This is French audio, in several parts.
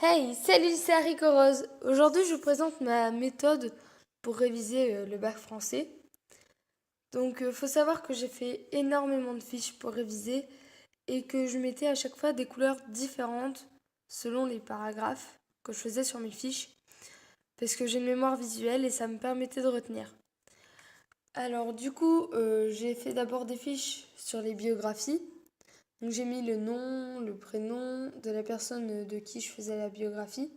Hey, salut, c'est Haricot Rose. Aujourd'hui, je vous présente ma méthode pour réviser le bac français. Donc, faut savoir que j'ai fait énormément de fiches pour réviser et que je mettais à chaque fois des couleurs différentes selon les paragraphes que je faisais sur mes fiches parce que j'ai une mémoire visuelle et ça me permettait de retenir. Alors, du coup, j'ai fait d'abord des fiches sur les biographies. Donc, j'ai mis le nom, le prénom de la personne de qui je faisais la biographie.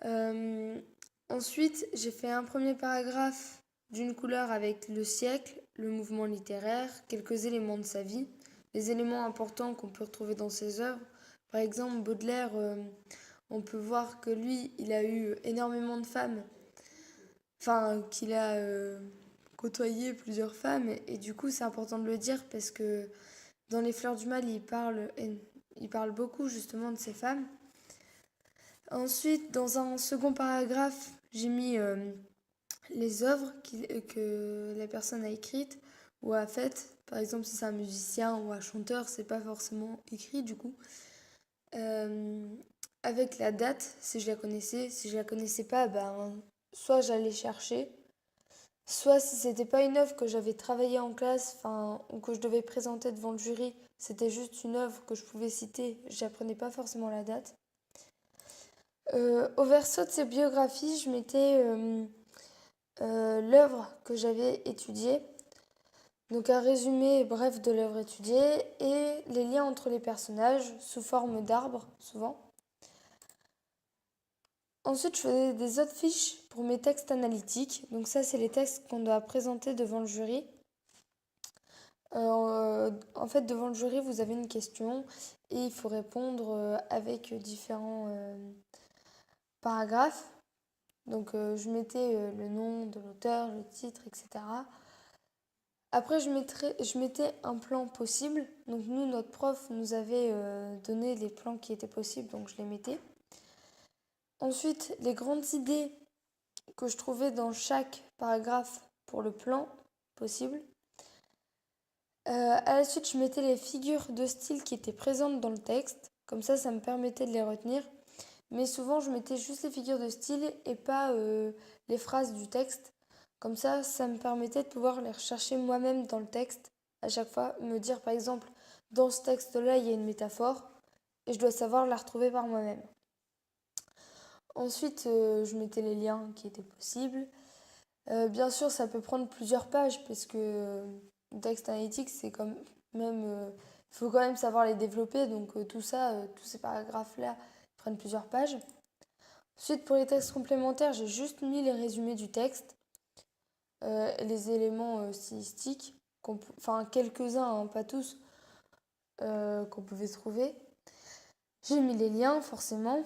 Euh, Ensuite, j'ai fait un premier paragraphe d'une couleur avec le siècle, le mouvement littéraire, quelques éléments de sa vie, les éléments importants qu'on peut retrouver dans ses œuvres. Par exemple, Baudelaire, on peut voir que lui, il a eu énormément de femmes, enfin qu'il a côtoyé plusieurs femmes, et du coup, c'est important de le dire parce que dans Les Fleurs du Mal, il parle beaucoup justement de ces femmes. Ensuite, dans un second paragraphe, j'ai mis les œuvres que la personne a écrites ou a faites. Par exemple, si c'est un musicien ou un chanteur, c'est pas forcément écrit du coup. Euh, Avec la date, si je la connaissais. Si je la connaissais pas, ben, soit j'allais chercher, soit si c'était pas une œuvre que j'avais travaillée en classe, enfin, ou que je devais présenter devant le jury, c'était juste une œuvre que je pouvais citer, j'apprenais pas forcément la date. Au verso de ces biographies, je mettais l'œuvre que j'avais étudiée, donc un résumé bref de l'œuvre étudiée et les liens entre les personnages sous forme d'arbres, souvent. Ensuite, je faisais des autres fiches pour mes textes analytiques. Donc ça, c'est les textes qu'on doit présenter devant le jury. En fait, devant le jury, vous avez une question et il faut répondre avec différents paragraphes. Donc je mettais le nom de l'auteur, le titre, etc. Après, je mettais un plan possible. Donc nous, notre prof nous avait donné les plans qui étaient possibles, donc je les mettais. Ensuite, les grandes idées que je trouvais dans chaque paragraphe pour le plan possible. À la suite, je mettais les figures de style qui étaient présentes dans le texte. Comme ça me permettait de les retenir. Mais souvent, je mettais juste les figures de style et pas les phrases du texte. Comme ça me permettait de pouvoir les rechercher moi-même dans le texte. À chaque fois, me dire par exemple, dans ce texte-là, il y a une métaphore et je dois savoir la retrouver par moi-même. Ensuite, je mettais les liens qui étaient possibles. Bien sûr, ça peut prendre plusieurs pages parce que le texte analytique, c'est quand même. Il faut quand même savoir les développer. Donc, tout ça, tous ces paragraphes-là prennent plusieurs pages. Ensuite, pour les textes complémentaires, j'ai juste mis les résumés du texte, les éléments stylistiques, enfin quelques-uns, hein, pas tous, qu'on pouvait trouver. J'ai mis les liens, forcément.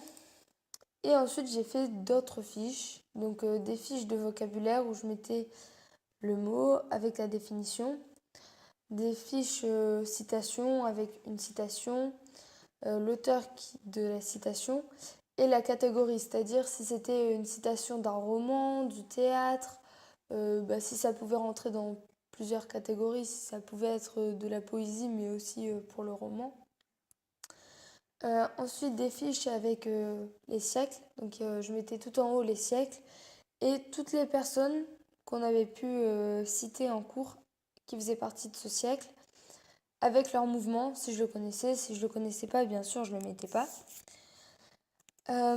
Et ensuite, j'ai fait d'autres fiches, donc des fiches de vocabulaire où je mettais le mot avec la définition, des fiches citation avec une citation, l'auteur de la citation et la catégorie, c'est-à-dire si c'était une citation d'un roman, du théâtre, si ça pouvait rentrer dans plusieurs catégories, si ça pouvait être de la poésie mais aussi pour le roman. Ensuite des fiches avec les siècles, donc je mettais tout en haut les siècles et toutes les personnes qu'on avait pu citer en cours qui faisaient partie de ce siècle avec leur mouvement, si je le connaissais. Si je le connaissais pas, bien sûr, je le mettais pas. À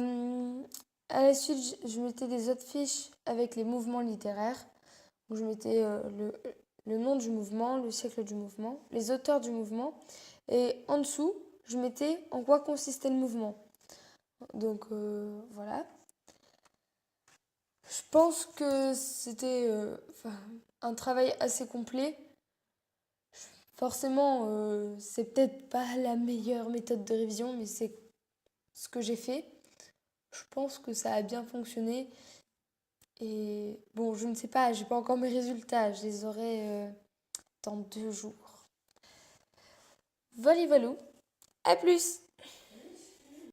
la suite, je mettais des autres fiches avec les mouvements littéraires. Donc, je mettais le nom du mouvement, le siècle du mouvement, les auteurs du mouvement. Et en dessous, je mettais en quoi consistait le mouvement. Donc voilà. Je pense que c'était un travail assez complet. Forcément, c'est peut-être pas la meilleure méthode de révision, mais c'est ce que j'ai fait. Je pense que ça a bien fonctionné. Et bon, je ne sais pas, j'ai pas encore mes résultats. Je les aurai dans 2 jours. Voilà, à plus!